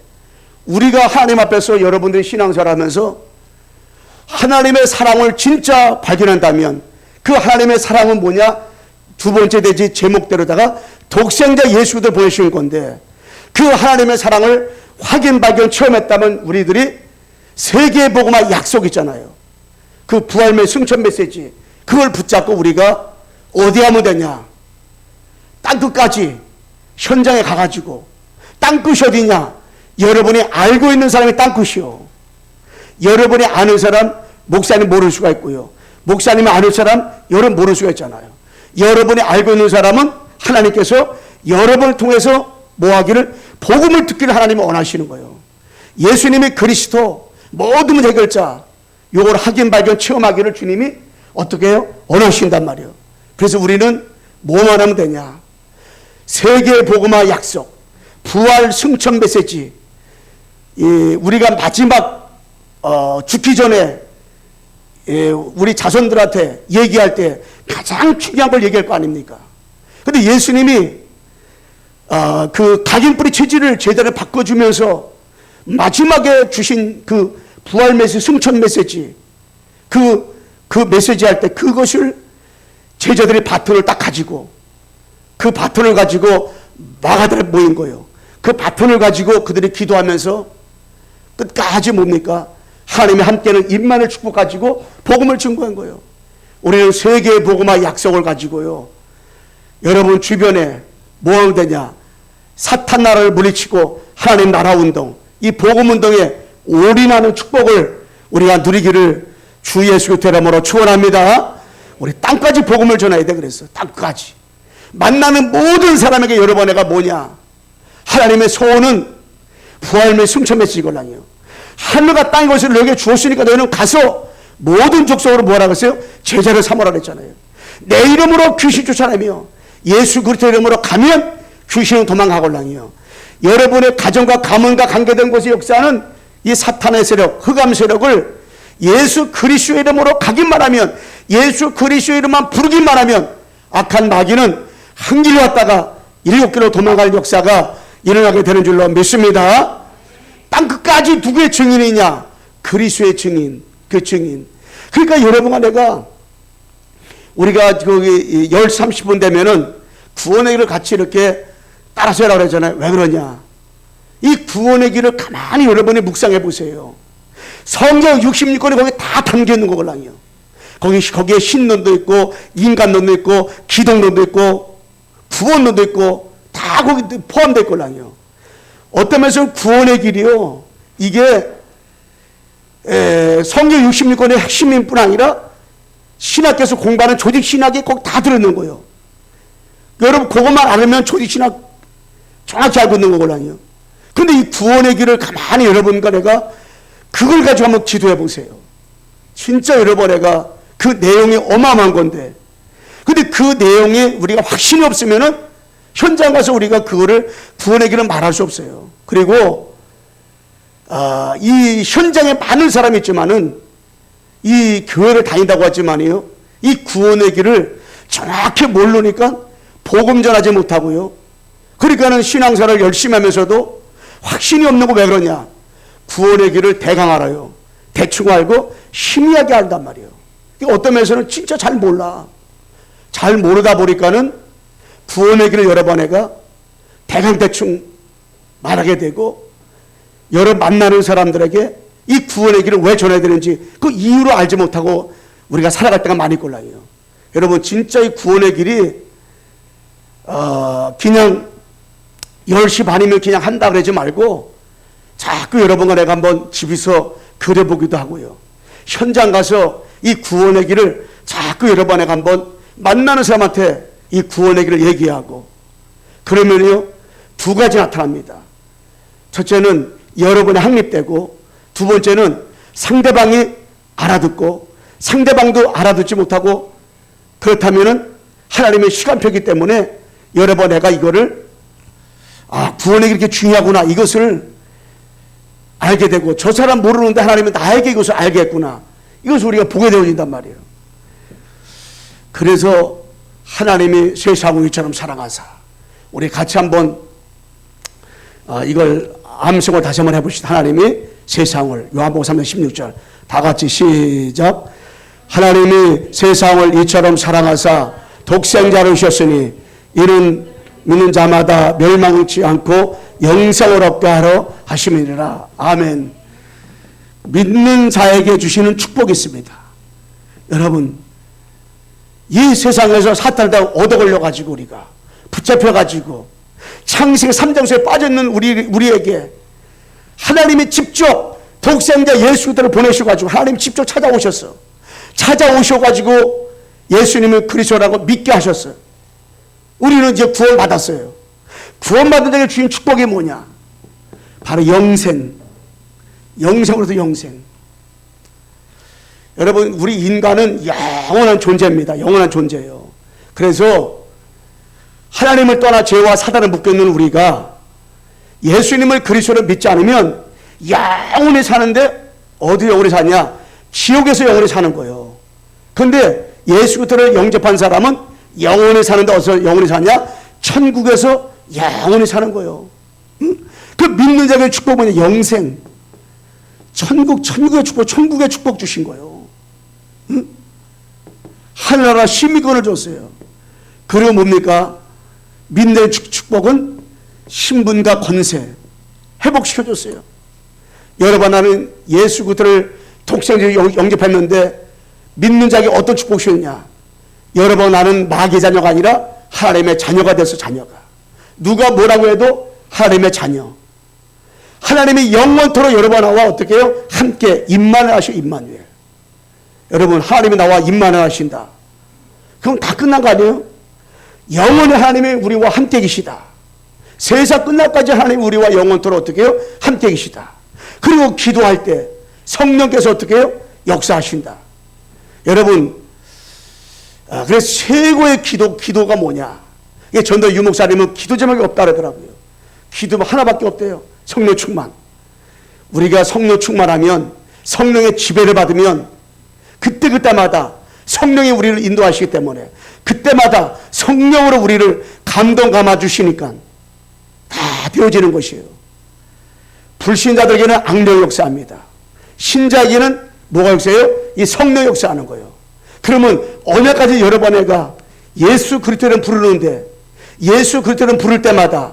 우리가 하나님 앞에서 여러분들이 신앙생활하면서 하나님의 사랑을 진짜 발견한다면 그 하나님의 사랑은 뭐냐? 두 번째 대지 제목대로다가 독생자 예수를 보내신 건데, 그 하나님의 사랑을 확인 발견 체험했다면 우리들이 세계 복음화 약속 있잖아요. 그 부활의 승천 메시지, 그걸 붙잡고 우리가 어디 하면 되냐? 땅끝까지 현장에 가가지고, 땅끝이 어디냐? 여러분이 알고 있는 사람이 땅끝이요. 여러분이 아는 사람 목사님 모를 수가 있고요. 목사님이 아는 사람 여러분 모를 수가 있잖아요. 여러분이 알고 있는 사람은 하나님께서 여러분을 통해서 뭐 하기를, 복음을 듣기를 하나님이 원하시는 거예요. 예수님이 그리스도 모든 문제 해결자, 요걸 확인 발견 체험하기를 주님이 어떻게 해요? 원하신단 말이에요. 그래서 우리는 뭐만 하면 되냐? 세계 복음화 약속, 부활 승천 메시지, 우리가 마지막 죽기 전에 우리 자손들한테 얘기할 때 가장 중요한 걸 얘기할 거 아닙니까? 근데 예수님이 그 각인뿌리 체질을 제대로 바꿔주면서 마지막에 주신 그 부활 메시지, 승천 메시지, 그 메시지 할 때 그것을 제자들이 바톤을 딱 가지고, 그 바톤을 가지고 마가다라에 모인 거예요. 그 바톤을 가지고 그들이 기도하면서 끝까지 뭡니까? 하나님이 함께는 임만을 축복 가지고 복음을 증거한 거예요. 우리는 세계의 복음화 약속을 가지고요, 여러분 주변에 뭐 하면 되냐? 사탄 나라를 물리치고 하나님 나라 운동, 이 복음 운동에 올인하는 축복을 우리가 누리기를 주 예수 그리스도의 이름으로 축원합니다. 우리 땅까지 복음을 전해야 돼. 그래서 땅까지 만나는 모든 사람에게 여러분에게 뭐냐? 하나님의 소원은 부활의 승천 메시지걸랑이요. 하늘과 땅의 것을 너에게 주었으니까 너희는 가서 모든 족속으로 뭐라고 했어요? 제자를 삼으라 그랬잖아요. 내 이름으로 귀신 쫓아내며 예수 그리스도의 이름으로 가면 귀신은 도망가걸랑이요. 여러분의 가정과 가문과 관계된 곳의 역사는 이 사탄의 세력, 흑암 세력을 예수 그리스도의 이름으로 가기만 하면, 예수 그리스도의 이름만 부르기만 하면 악한 마귀는 한 길로 왔다가 7길로 도망갈 역사가 일어나게 되는 줄로 믿습니다. 땅끝까지 누구의 증인이냐? 그리스도의 증인, 그 증인. 그러니까 여러분과 내가, 우리가 거기 10, 30분 되면은 구원의 길을 같이 이렇게 따라서 해라 그러잖아요. 왜 그러냐? 이 구원의 길을 가만히 여러분이 묵상해 보세요. 성경 66권이 거기 다 담겨 있는 거걸랑이요. 거기에 신론도 있고, 인간론도 있고, 기독론도 있고, 구원론도 있고, 다 거기 포함될 거랑이요. 어떤 면에서 구원의 길이요, 이게 성경 66권의 핵심인 뿐 아니라 신학교에서 공부하는 조직 신학이 거기 다 들어있는 거예요. 여러분 그것만 알으면 초지신학 정확히 알고 있는 거거든요. 근데 이 구원의 길을 가만히 여러분과 내가 그걸 가지고 한번 기도해 보세요. 진짜 여러분 내가 그 내용이 어마어마한 건데, 근데 그 내용이 우리가 확신이 없으면은 현장 가서 우리가 그거를 구원의 길을 말할 수 없어요. 그리고 이 현장에 많은 사람이 있지만은 이 교회를 다닌다고 하지만요, 이 구원의 길을 정확히 모르니까 복음 전하지 못하고요. 그러니까는 신앙생활을 열심히 하면서도 확신이 없는 거 왜 그러냐? 구원의 길을 대강 알아요. 대충 알고 희미하게 안단 말이에요. 어떤 면에서는 진짜 잘 몰라. 잘 모르다 보니까는 구원의 길을 여러 번 내가 대강 대충 말하게 되고, 여러 만나는 사람들에게 이 구원의 길을 왜 전해야 되는지 그 이유를 알지 못하고 우리가 살아갈 때가 많이 꼴라요. 여러분 진짜 이 구원의 길이 그냥 10시 반이면 그냥 한다 그러지 말고 자꾸 여러분과 내가 한번 집에서 그려보기도 하고요. 현장 가서 이 구원의 길을 자꾸 여러분 내가 한번 만나는 사람한테 이 구원의 길을 얘기하고, 그러면요 두 가지 나타납니다. 첫째는 여러분이 확립되고, 두 번째는 상대방이 알아듣고, 상대방도 알아듣지 못하고, 그렇다면은 하나님의 시간표이기 때문에 여러분 내가 이거를 구원이 그렇게 중요하구나 이것을 알게 되고, 저 사람 모르는데 하나님은 나에게 이것을 알게 했구나, 이것을 우리가 보게 되어진단 말이에요. 그래서 하나님이 세상을 이처럼 사랑하사, 우리 같이 한번 이걸 암송을 다시 한번 해봅시다. 하나님이 세상을, 요한복음 3장 16절 다 같이 시작. 하나님이 세상을 이처럼 사랑하사 독생자를 주셨으니 이는 믿는 자마다 멸망치 않고 영생을 얻게 하러 하심이니라. 아멘. 믿는 자에게 주시는 축복이 있습니다. 여러분 이 세상에서 사탄을 다 얻어걸려가지고 우리가 붙잡혀가지고 창세기 3장소에 빠져있는 우리에게 하나님이 직접 독생자 예수 그리스도를 보내셔가지고 하나님이 직접 찾아오셔가지고 예수님을 그리스도라고 믿게 하셨어요. 우리는 이제 구원받았어요. 구원받은 자에게 주신 축복이 뭐냐? 바로 영생. 영생으로서 영생. 여러분 우리 인간은 영원한 존재입니다. 영원한 존재예요. 그래서 하나님을 떠나 죄와 사단을 묶여있는 우리가 예수님을 그리스도를 믿지 않으면 영원히 사는데, 어디 영원히 사냐? 지옥에서 영원히 사는 거예요. 그런데 예수 그리스도를 영접한 사람은 영원히 사는데 어디서 영원히 사냐? 천국에서 영원히 사는 거예요. 응? 그 믿는 자에게 축복은 영생, 천국의 축복, 천국의 축복 주신 거예요. 응? 하늘나라 시민권을 줬어요. 그리고 뭡니까? 믿는 축복은 신분과 권세 회복시켜줬어요. 여러분 나는 예수 그리스도를 독생자로 영접했는데 믿는 자에게 어떤 축복이 주셨냐? 여러분 나는 마귀의 자녀가 아니라 하나님의 자녀가 됐어. 자녀가 누가 뭐라고 해도 하나님의 자녀. 하나님이 영원토록 여러분 나와 어떻게 해요? 함께 임만을 하시오. 임마누엘. 여러분 하나님이 나와 임만을 하신다. 그럼 다 끝난 거 아니에요? 영원히 하나님이 우리와 함께 계시다. 세상 끝날까지 하나님이 우리와 영원토록 어떻게 해요? 함께 계시다. 그리고 기도할 때 성령께서 어떻게 해요? 역사하신다. 여러분 그래서 최고의 기도가 뭐냐? 이게 전도 유목사님은 기도 제목이 없다 그러더라고요. 기도 하나밖에 없대요. 성령 충만. 우리가 성령 충만하면, 성령의 지배를 받으면 그때마다 성령이 우리를 인도하시기 때문에 그때마다 성령으로 우리를 감동 감아 주시니까 다 되어지는 것이에요. 불신자들에게는 악령 역사합니다. 신자에게는 뭐가 역사해요? 이 성령 역사하는 거예요. 그러면 언제까지 여러 번 내가 예수 그리스도를 부르는데, 예수 그리스도를 부를 때마다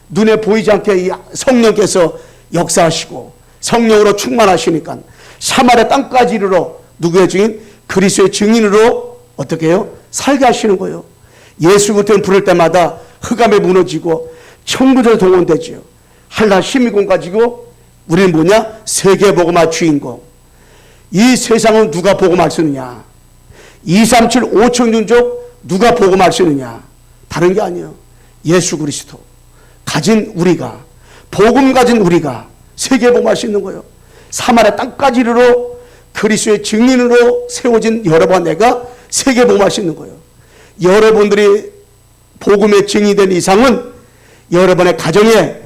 눈에 보이지 않게 이 성령께서 역사하시고 성령으로 충만하시니까 사마리아 땅까지 이르러 누구의 증인? 그리스도의 증인으로 어떻게 해요? 살게 하시는 거예요. 예수 그리스도를 부를 때마다 흑암에 무너지고 천국으로 동원되지요. 한낱 시민권 가지고 우리는 뭐냐? 세계복음화 주인공. 이 세상은 누가 복음할 수 있느냐? 2, 3, 7, 5천 종족 누가 복음할 수 있느냐? 다른 게 아니에요. 예수 그리스도 가진 우리가, 복음 가진 우리가 세계복음할 수 있는 거예요. 사마리아 땅까지 이르러 그리스도의 증인으로 세워진 여러분과 내가 세계복음할 수 있는 거예요. 여러분들이 복음의 증인이 된 이상은 여러분의 가정에,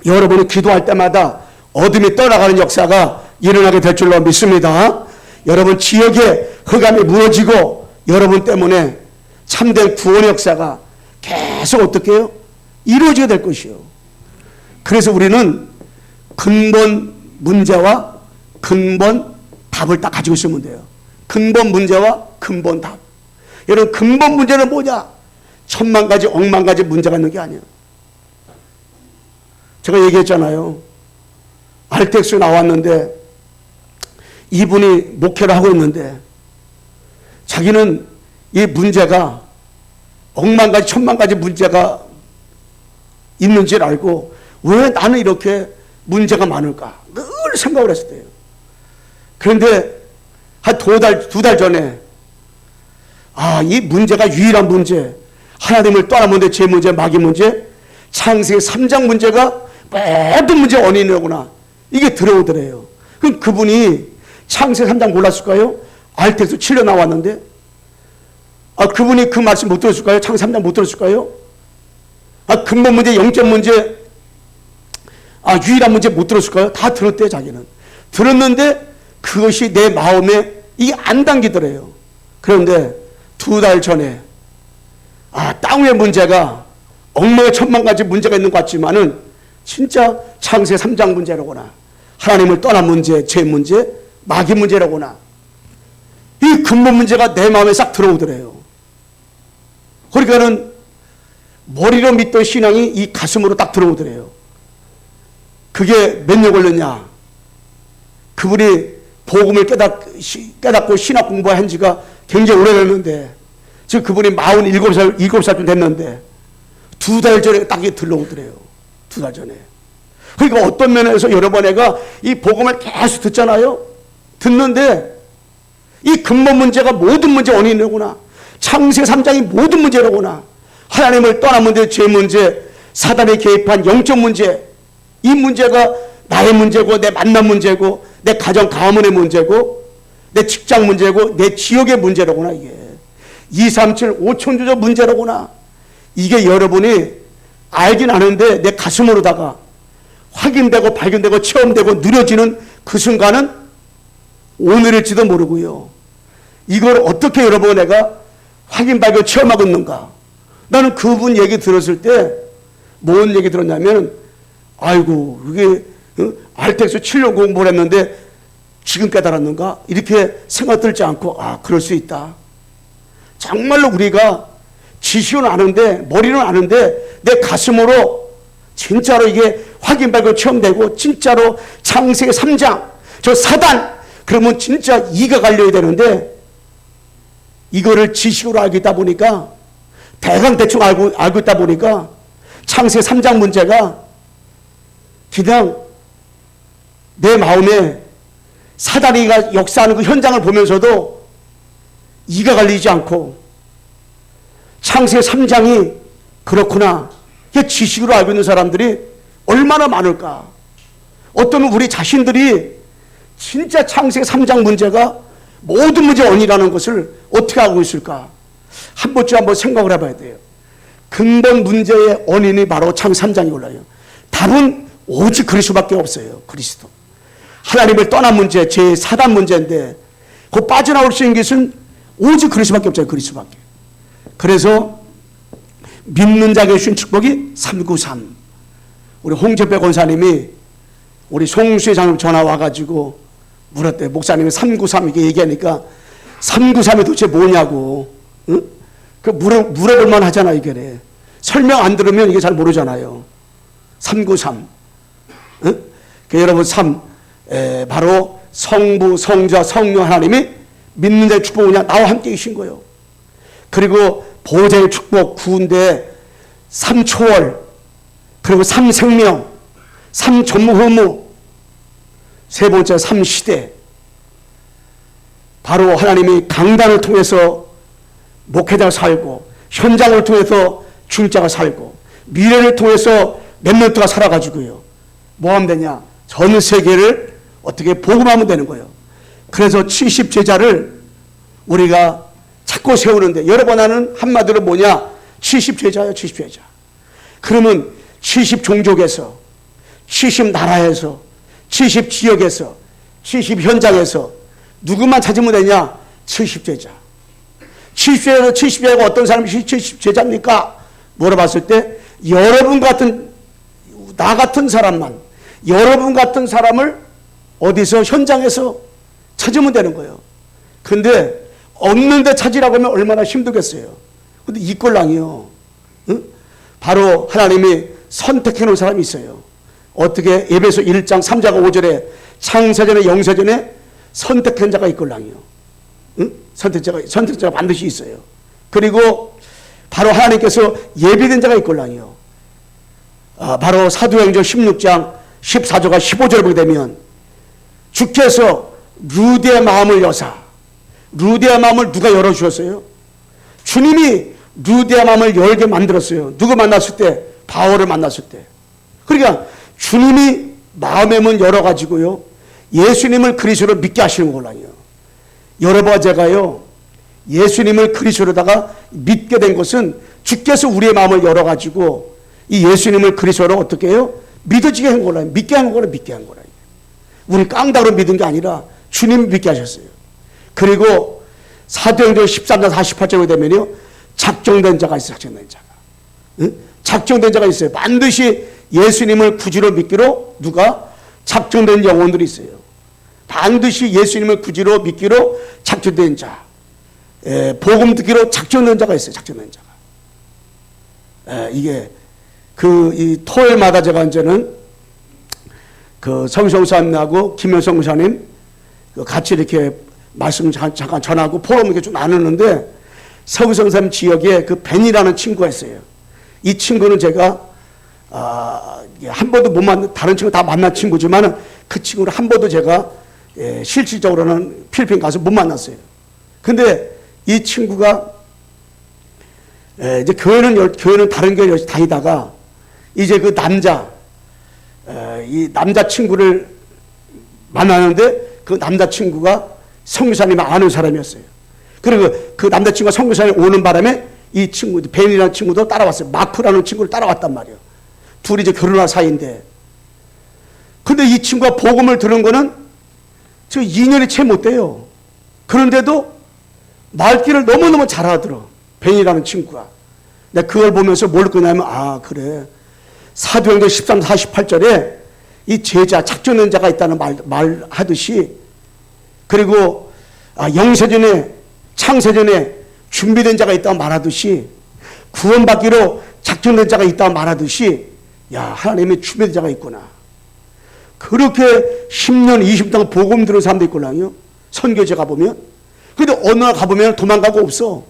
여러분이 기도할 때마다 어둠이 떠나가는 역사가 일어나게 될 줄로 믿습니다. 여러분 지역에 흑암이 무너지고 여러분 때문에 참된 구원의 역사가 계속 어떻게 해요? 이루어지게 될 것이요. 그래서 우리는 근본 문제와 근본 답을 딱 가지고 있으면 돼요. 근본 문제와 근본 답. 여러분 근본 문제는 뭐냐? 천만 가지 억만 가지 문제가 있는 게 아니에요. 제가 얘기했잖아요. 알텍스 나왔는데 이분이 목회를 하고 있는데 자기는 이 문제가 억만 가지 천만 가지 문제가 있는지를 알고 왜 나는 이렇게 문제가 많을까 늘 생각을 했을 때요. 그런데 한 두 달 전에 이 문제가 유일한 문제, 하나님을 떠나면 돼, 제 문제, 마귀 문제, 창세기 3장 문제가 모든 문제 원인이구나 이게 들어오더래요. 그럼 그분이 창세기 3장 몰랐을까요? 알텍스 7년 나왔는데 그분이 그 말씀 못 들었을까요? 창세기 3장 못 들었을까요? 근본 문제, 영적 문제, 유일한 문제 못 들었을까요? 다 들었대요. 자기는 들었는데 그것이 내 마음에 이게 안 당기더래요. 그런데 두 달 전에 땅 위의 문제가 억만에 천만 가지 문제가 있는 것 같지만은 진짜 창세기 3장 문제라거나 하나님을 떠난 문제, 죄 문제, 마귀 문제라거나 이 근본 문제가 내 마음에 싹 들어오더래요. 그러니까는 머리로 믿던 신앙이 이 가슴으로 딱 들어오더래요. 그게 몇 년 걸렸냐? 그분이 복음을 깨닫고 신학 공부한 지가 굉장히 오래됐는데 지금 그분이 47살쯤 됐는데 두 달 전에 딱 들러오더래요. 두 달 전에. 그러니까 어떤 면에서 여러분 애가 이 복음을 계속 듣잖아요. 듣는데 이 근본 문제가 모든 문제 원인이구나. 창세기 3장이 모든 문제로구나. 하나님을 떠난 문제, 죄 문제, 사단이 개입한 영적 문제, 이 문제가 나의 문제고 내 만남 문제고 내 가정 가문의 문제고 내 직장 문제고 내 지역의 문제로구나. 이게 237 5천주적 문제로구나. 이게 여러분이 알긴 아는데 내 가슴으로다가 확인되고 발견되고 체험되고 누려지는 그 순간은 오늘일지도 모르고요. 이걸 어떻게 여러분 내가 확인 발견 체험하고 있는가? 나는 그분 얘기 들었을 때 뭔 얘기 들었냐면 아이고 이게 알텍스 7년 공부를 했는데 지금 깨달았는가? 이렇게 생각 들지 않고 그럴 수 있다. 정말로 우리가 지식은 아는데 머리는 아는데 내 가슴으로 진짜로 이게 확인 발견 체험되고 진짜로 창세기 3장 저 사단 그러면 진짜 이가 갈려야 되는데 이거를 지식으로 알고 있다 보니까 대충 알고 있다 보니까 창세기 3장 문제가 그냥 내 마음에 사단이가 역사하는 그 현장을 보면서도 이가 갈리지 않고 창세기 3장이 그렇구나. 이게 지식으로 알고 있는 사람들이 얼마나 많을까. 어떤 우리 자신들이 진짜 창세기 3장 문제가 모든 문제 원인이라는 것을 어떻게 알고 있을까. 한 번쯤 한번 생각을 해봐야 돼요. 근본 문제의 원인이 바로 창세기 3장이 올라요. 답은 오직 그리스도밖에 없어요. 그리스도. 하나님을 떠난 문제, 제 사단 문제인데 그 빠져나올 수 있는 것은 오직 그리스도밖에 없어요. 그리스도밖에. 그래서 믿는 자에게 주신 축복이 393. 우리 홍재배 권사님이 우리 송수의 장님 전화 와가지고 물었대요. 목사님이 393 이렇게 얘기하니까 393이 도대체 뭐냐고. 응? 그 물어볼만 하잖아. 이게 설명 안 들으면 이게 잘 모르잖아요. 393. 응? 그 여러분 바로 성부, 성자, 성령 하나님이 믿는 자의 축복은 그냥 나와 함께 계신 거예요. 그리고 보좌의 축복, 구운데 3초월, 그리고 3생명, 3전무후무, 세 번째 3시대. 바로 하나님이 강단을 통해서 목회자 살고 현장을 통해서 중자가 살고 미래를 통해서 렘넌트가 살아가지고요. 뭐 하면 되냐? 전 세계를 어떻게 복음하면 되는 거예요. 그래서 70제자를 우리가 자꾸 세우는데 여러분 하는 한마디로 뭐냐? 70제자예요. 70제자. 그러면 70종족에서 70나라에서 70지역에서 70현장에서 누구만 찾으면 되냐? 70제자. 70제자에서 70제자가 어떤 사람이 70제자입니까? 물어봤을 때 여러분 같은 나 같은 사람만 여러분 같은 사람을 어디서 현장에서 찾으면 되는 거예요. 근데 없는데 찾으라고 하면 얼마나 힘들겠어요. 근데 이꼴랑이요. 응? 바로 하나님이 선택해 놓은 사람이 있어요. 어떻게 에베소 1장 3장 5절에 창세전에 영세전에 선택한 자가 이꼴랑이요. 응? 선택자가 반드시 있어요. 그리고 바로 하나님께서 예비된 자가 이꼴랑이요. 바로 사도행전 16장 14절과 15절을 보게 되면 주께서 루디의 마음을 여사 루디의 마음을 누가 열어주셨어요? 주님이 루디의 마음을 열게 만들었어요. 누구 만났을 때? 바울을 만났을 때. 그러니까 주님이 마음의 문 열어가지고요 예수님을 그리스도로 믿게 하시는 거라요. 여러분 제가요 예수님을 그리스도로다가 믿게 된 것은 주께서 우리의 마음을 열어가지고 이 예수님을 그리스도로 어떻게 해요? 믿어지게 한 거라요. 믿게 한 거라 믿게 한 거라요. 우리 깡다로 믿은 게 아니라 주님이 믿게 하셨어요. 그리고 사도행전 13장 48절에 되면요 작정된 자가 있어요. 작정된 자가. 응? 작정된 자가 있어요. 반드시 예수님을 구주로 믿기로 누가? 작정된 영혼들이 있어요. 반드시 예수님을 구주로 믿기로 작정된 자. 복음 듣기로 작정된 자가 있어요. 작정된 자가. 이게 이 토요일마다 제가 이제는 그 성성사님하고 김현성 목사님 같이 이렇게 말씀 잠깐 전하고 포럼 이렇게 좀 나누는데 성성사님 지역에 그 벤이라는 친구가 있어요. 이 친구는 제가 한 번도 못 만난 다른 친구 다 만난 친구지만 그 친구를 한 번도 제가 실질적으로는 필리핀 가서 못 만났어요. 근데 이 친구가 이제 교회는 다른 교회 다니다가 이제 그 이 남자 친구를 만나는데 그 남자 친구가 성교사님을 아는 사람이었어요. 그리고 그 남자 친구가 성교사님 오는 바람에 이 친구 벤이라는 친구도 따라왔어요. 마크라는 친구를 따라왔단 말이에요. 둘이 이제 결혼할 사이인데, 근데 이 친구가 복음을 들은 거는 저 2년이 채 못 돼요. 그런데도 말귀를 너무너무 잘 알아들어. 벤이라는 친구가. 내가 그걸 보면서 뭘 느끼냐면 그래. 사도행전 13, 48절에 이 제자, 작정된 자가 있다는 말하듯이, 그리고 영세전에, 창세전에 준비된 자가 있다고 말하듯이, 구원받기로 작정된 자가 있다고 말하듯이, 하나님의 준비된 자가 있구나. 그렇게 10년, 20년 동안 복음 들은 사람도 있구나요. 선교제 가보면. 근데 어느 날 가보면 도망가고 없어.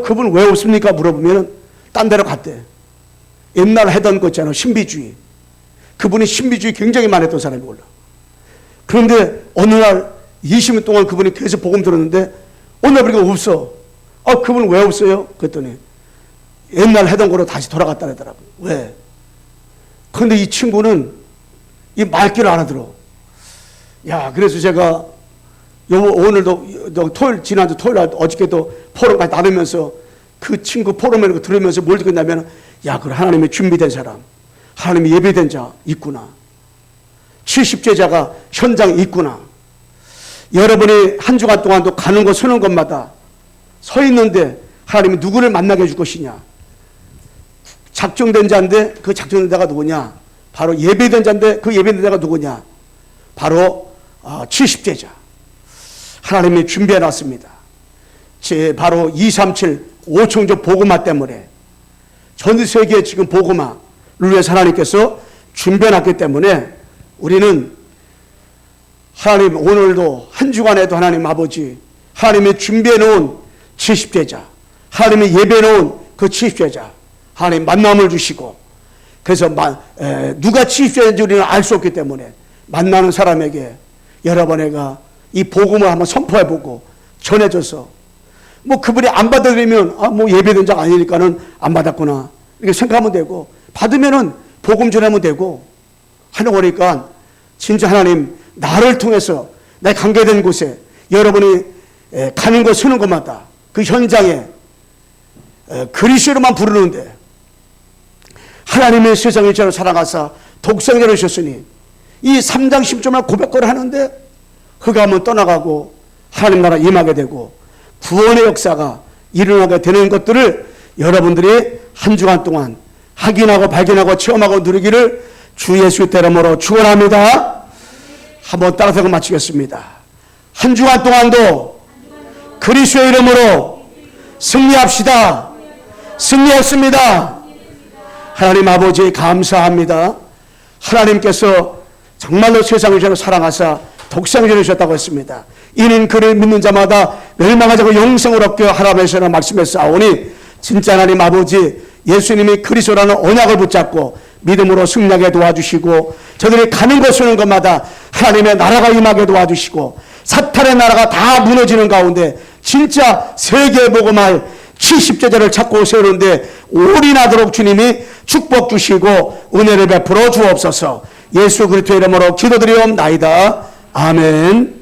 그분 왜 없습니까? 물어보면 딴 데로 갔대. 옛날 하던 거 있잖아. 신비주의. 그분이 신비주의 굉장히 많이 했던 사람이 몰라. 그런데 어느 날 20년 동안 그분이 계속 복음 들었는데 어느 날 보니까 없어. 그분 왜 없어요? 그랬더니 옛날 하던 거로 다시 돌아갔다 그러더라고요. 왜? 그런데 이 친구는 이 말귀를 알아들어. 그래서 제가 오늘도 토요일, 지난주 토요일 날 어저께도 포럼까지 나누면서 그 친구 포럼을 들으면서 뭘 듣겠냐면, 그 하나님의 준비된 사람, 하나님의 예배된 자 있구나. 70제자가 현장에 있구나. 여러분이 한 주간 동안도 가는 것 서는 것마다 서 있는데 하나님이 누구를 만나게 해줄 것이냐. 작정된 자인데 그 작정된 자가 누구냐. 바로 예배된 자인데 그 예배된 자가 누구냐. 바로 70제자. 하나님이 준비해 놨습니다. 바로 237 5청조 복음화 때문에 전 세계에 지금 복음화를 위해서 하나님께서 준비해 놨기 때문에 우리는 하나님 오늘도 한 주간에도 하나님 아버지 하나님이 준비해 놓은 70제자, 하나님이 예배해 놓은 그 70제자 하나님 만남을 주시고, 그래서 누가 70제자인지 우리는 알 수 없기 때문에 만나는 사람에게 여러분에게 이 복음을 한번 선포해보고 전해줘서 뭐 그분이 안 받아들이면 뭐 예배된 자가 아니니까는 안 받았구나 이렇게 생각하면 되고, 받으면은 복음 전하면 되고 하는 거니까, 진짜 하나님 나를 통해서 내 관계된 곳에 여러분이 가는 것 서는 곳마다 그 현장에 그리스도로만 부르는데, 하나님의 세상을 저를 사랑하사 독생자를 주셨으니 이 3장 10절만 고백을 하는데 흑암은 떠나가고 하나님 나라 임하게 되고 구원의 역사가 일어나게 되는 것들을 여러분들이 한 주간 동안 확인하고 발견하고 체험하고 누리기를 주 예수 이름으로 축원합니다. 한번 따라서 마치겠습니다. 한 주간 동안도 그리스도의 이름으로 승리합시다. 승리했습니다. 하나님 아버지 감사합니다. 하나님께서 정말로 세상을 저를 사랑하사 독생자를 주셨다고 했습니다. 이는 그를 믿는 자마다 멸망하지 않고 영생을 얻게 하라면서 말씀했사오니, 진짜 하나님 아버지 예수님이 그리스도라는 언약을 붙잡고 믿음으로 승리하게 도와주시고, 저들이 가는 곳 오는 것마다 하나님의 나라가 임하게 도와주시고, 사탄의 나라가 다 무너지는 가운데 진짜 세계 복음할 70제자를 찾고 세우는데 올인하도록 주님이 축복 주시고 은혜를 베풀어 주옵소서. 예수 그리스도의 이름으로 기도드리옵나이다. 아멘.